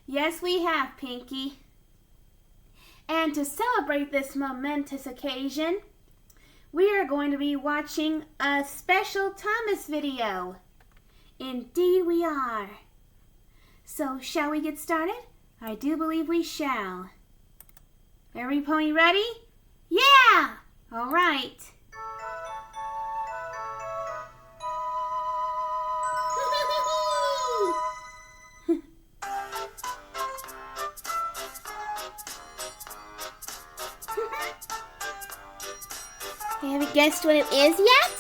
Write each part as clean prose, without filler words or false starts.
Yes, we have, Pinky. And to celebrate this momentous occasion, we are going to be watching a special Thomas video. Indeed we are. So, shall we get started? I do believe we shall. Every pony ready? Yeah! All right. Have you guessed what it is yet?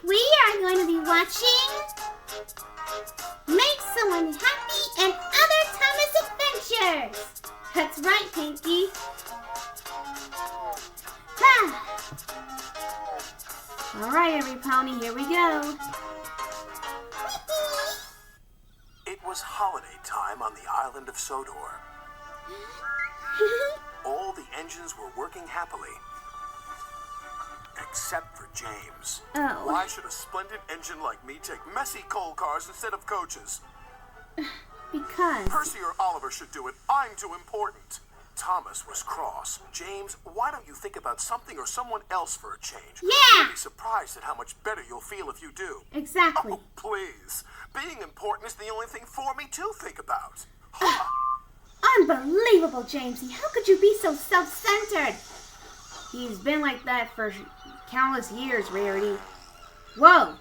We are going to be watching Make Someone Happy and Other Thomas Adventures. That's right, Pinky. All right, every pony, here we go. It was holiday time on the island of Sodor. All the engines were working happily. Except for James. Oh. Why should a splendid engine like me take messy coal cars instead of coaches? Because... Percy or Oliver should do it. I'm too important. Thomas was cross. James, why don't you think about something or someone else for a change? Yeah! You'll be surprised at how much better you'll feel if you do. Exactly. Oh, please. Being important is the only thing for me to think about. Unbelievable, Jamesy. How could you be so self-centered? He's been like that for countless years, Rarity. Whoa!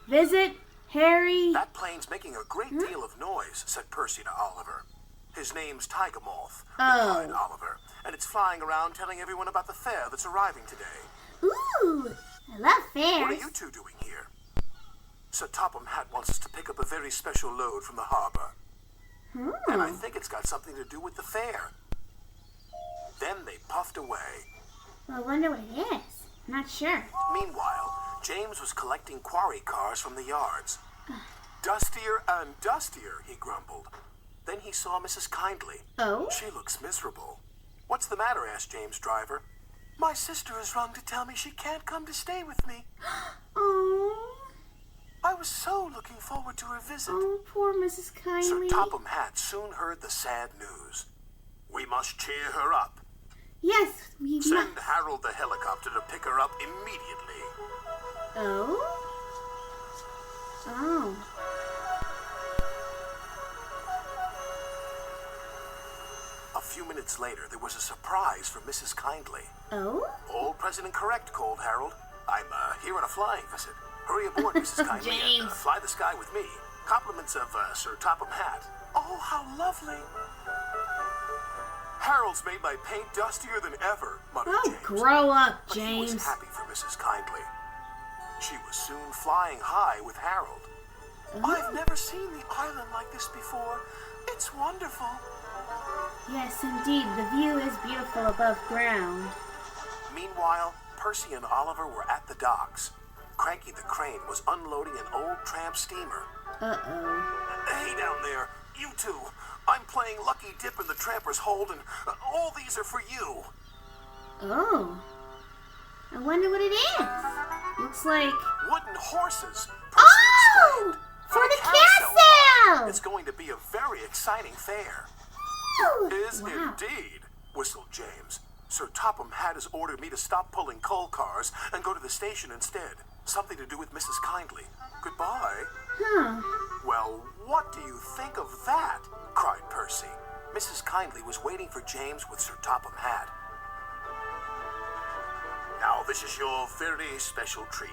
Visit Harry... That plane's making a great deal of noise, said Percy to Oliver. His name's Tiger Moth, replied Oliver, and it's flying around telling everyone about the fair that's arriving today. Ooh, I love fairs. What are you two doing here? Sir Topham Hatt wants us to pick up a very special load from the harbor. And I think it's got something to do with the fair. Then they puffed away. Well, I wonder what it is. I'm not sure. Meanwhile, James was collecting quarry cars from the yards. Dustier and dustier, he grumbled. Then he saw Mrs. Kindly. Oh? She looks miserable. What's the matter? Asked James' driver. My sister has rung to tell me she can't come to stay with me. Oh. I was so looking forward to her visit. Oh, poor Mrs. Kindly. Sir Topham Hatt soon heard the sad news. We must cheer her up. Yes, we must. Send Harold the helicopter to pick her up immediately. Oh? Oh. A few minutes later, there was a surprise for Mrs. Kindly. Oh? All present and correct, called Harold. I'm here on a flying visit. Hurry aboard, Mrs. Kindly, and fly the sky with me. Compliments of Sir Topham Hatt. Oh, how lovely. Harold's made my paint dustier than ever, muttered Oh, James. grow up, But he James. was happy for Mrs. Kindly. She was soon flying high with Harold. I've never seen the island like this before. It's wonderful. Yes, indeed. The view is beautiful above ground. Meanwhile, Percy and Oliver were at the docks. Cranky the Crane was unloading an old tramp steamer. Uh-oh. Hey down there, you two. I'm playing Lucky Dip in the Tramper's Hold, and all these are for you. Oh. I wonder what it is. Looks like... Wooden horses, Percy Oh! exclaimed. For the carousel! carousel! It's going to be a very exciting fair. Ooh. Is Wow. indeed, whistled James. Sir Topham Hatt has ordered me to stop pulling coal cars and go to the station instead. Something to do with Mrs. Kindly. Goodbye. Huh. Well, what do you think of that? Cried Percy. Mrs. Kindly was waiting for James with Sir Topham Hatt. Now this is your very special treat.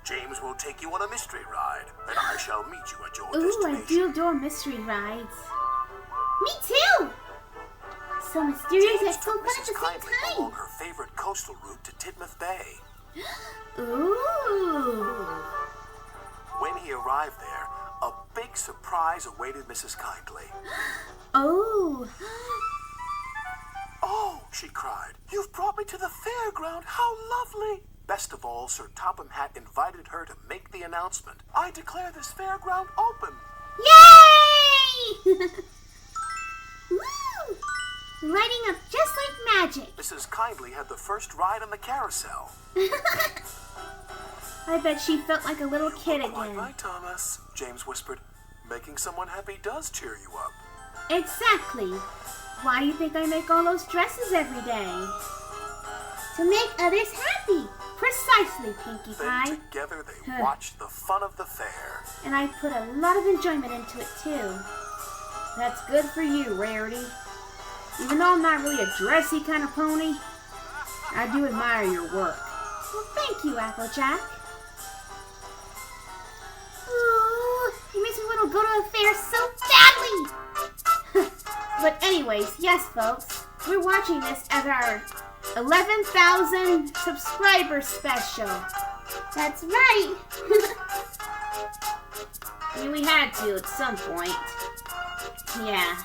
James will take you on a mystery ride, and I shall meet you at your Ooh, I destination. do adore mystery rides. Me too! So mysterious James and so took fun at Mrs. the Kindly same along time. her favorite coastal route to Tidmouth Bay. Ooh. When he arrived there, a big surprise awaited Mrs. Kindly. Oh. Oh, she cried, you've brought me to the fairground. How lovely. Best of all, Sir Topham Hatt invited her to make the announcement. I declare this fairground open. Yay! Woo! Lighting up just like magic. Mrs. Kindly had the first ride on the carousel. I bet she felt like a little kid Quite again. right, Thomas, James whispered. Making someone happy does cheer you up. Exactly. Why do you think I make all those dresses every day? To make others happy. Precisely, Pinkie Pie. Then together they watch the fun of the fair. And I put a lot of enjoyment into it, too. That's good for you, Rarity. Even though I'm not really a dressy kind of pony, I do admire your work. Well, thank you, Applejack. Ooh, it makes me want to go to a fair so badly. But anyways, yes, folks, we're watching this as our 11,000 subscriber special. That's right. I mean, we had to at some point. Yeah.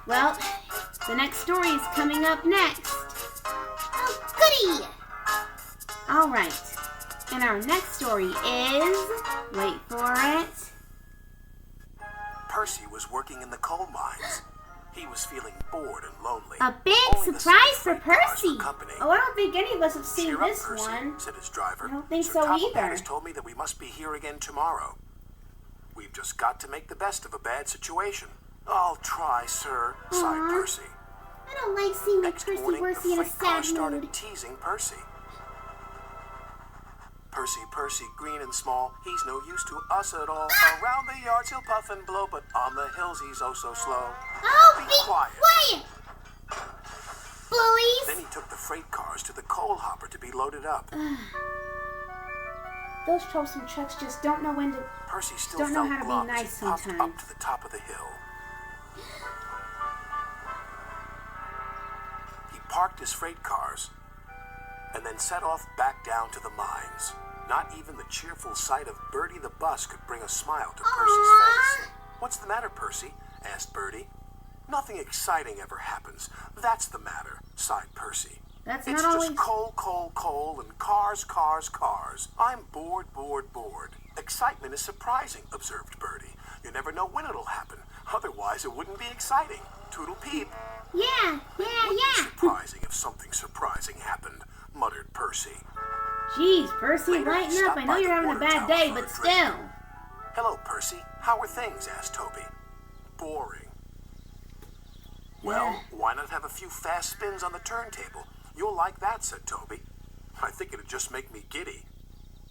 Well, the next story is coming up next. Oh, goody! Alright. And our next story is... Wait for it. Percy was working in the coal mines. He was feeling bored and lonely. A big surprise for Percy! Oh, I don't think any of us have seen Cheer this up, Percy, one. said his driver. I don't think Sir so Topham either. has told me that we must be here again tomorrow. We've just got to make the best of a bad situation. I'll try, sir, sighed Percy. I don't like seeing Next Percy morning, the Worsey in a freight car sad started mood. teasing Percy. Percy, Percy, green and small, he's no use to us at all. Around the yards he'll puff and blow, but on the hills he's oh so slow. Oh, Be quiet. Bullies! Then he took the freight cars to the coal hopper to be loaded up. Those troublesome trucks just don't know when to... Percy still Don't know felt how to be glum as nice he puffed sometimes. up to the top of the hill. He parked his freight cars and then set off back down to the mines. Not even the cheerful sight of Bertie the bus could bring a smile to Percy's face. What's the matter, Percy? Asked Bertie. Nothing exciting ever happens. That's the matter, sighed Percy. That's It's not just always... coal, coal, coal, and cars, cars, cars. I'm bored, bored, bored. Excitement is surprising, observed Bertie. You never know when it'll happen. Otherwise, it wouldn't be exciting. Toodle peep. Yeah. It would be surprising if something surprising happened, muttered Percy. Jeez, Percy, Later, lighten he up. stopped I know by you're the having a water bad tower day, for but a drink. still. Hello, Percy. How are things? Asked Toby. Boring. Well, why not have a few fast spins on the turntable? You'll like that, said Toby. I think it'd just make me giddy.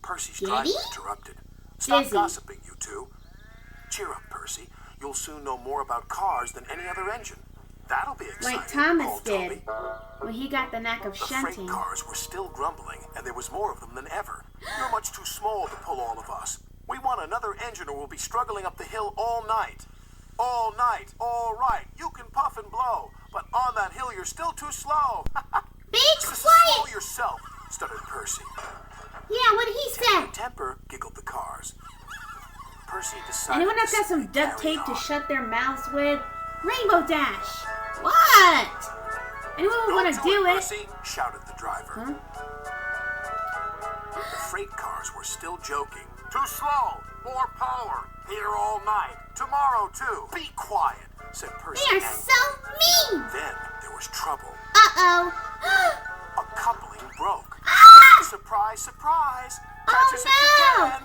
Percy's driver interrupted. Stop Dizzy. gossiping, you two. Cheer up, Percy. You'll soon know more about cars than any other engine. That'll be exciting, Like Thomas called did. Toby. Well, he got the knack of The shunting. freight cars were still grumbling, and there was more of them than ever. You're much too small to pull all of us. We want another engine or we'll be struggling up the hill all night. All night, all right. You can puff and blow, but on that hill you're still too slow. Be Slow quiet! yourself, stuttered Percy. Yeah, what he said. Temper, giggled the cars. Percy decided Anyone else to got some simply duct carry tape to on. shut their mouths with? Rainbow Dash! What? Anyone would want to do it. Percy, shouted the driver. The freight cars were still joking. Too slow, more power. Here all night. Tomorrow too. Be quiet, said Percy. They are angrily. so mean! Then there was trouble. Uh-oh. A coupling broke. Ah! Surprise, surprise! Oh, Catch us if you no! can!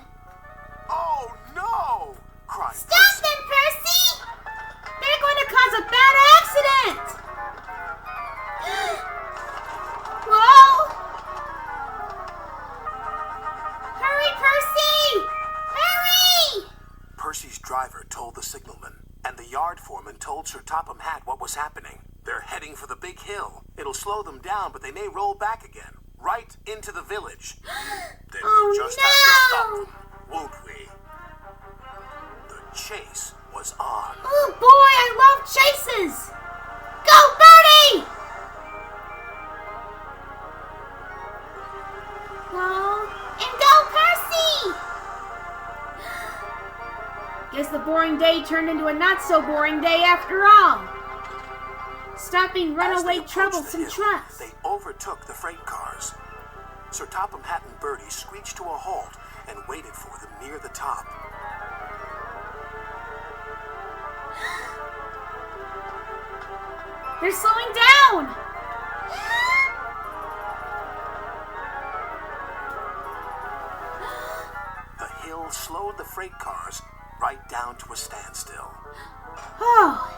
Oh no! Cried Stop Percy. them, Percy! They're going to cause a bad accident! Whoa! Hurry, Percy! Hurry! Percy's driver told the signalman, and the yard foreman told Sir Topham Hatt what was happening. They're heading for the big hill. It'll slow them down, but they may roll back again, right into the village. Then Oh, we'll just no! have to stop them, won't we? The chase was on. Oh boy, I love chases! Go, Bertie! Oh, and go, Percy! Guess the boring day turned into a not so boring day after all. Stopping As runaway they approached troublesome the hill, trucks. They overtook the freight cars. Sir Topham Hatt and Bertie screeched to a halt and waited for them near the top. They're slowing down! The hill slowed the freight cars, right down to a standstill. Oh.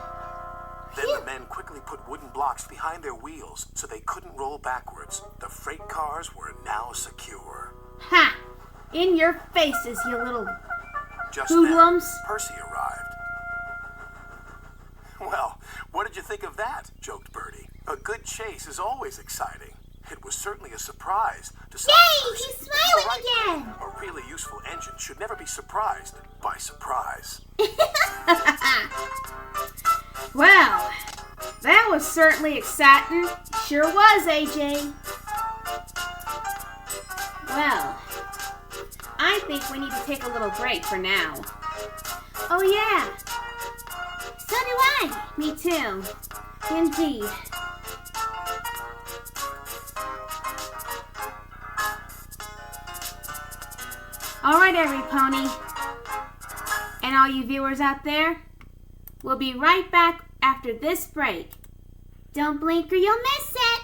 Then the men quickly put wooden blocks behind their wheels so they couldn't roll backwards. The freight cars were now secure. Ha! In your faces, you little Just hoodlums. then, Percy arrived. Well, what did you think of that? Joked Bertie. A good chase is always exciting. It was certainly a surprise to see Percy. He's smiling again! A really useful engine should never be surprised by surprise. Well, that was certainly exciting. Sure was, AJ. Well, I think we need to take a little break for now. Oh yeah. So do I. Me too. Indeed. All right, every pony. And all you viewers out there, we'll be right back after this break. Don't blink or you'll miss it.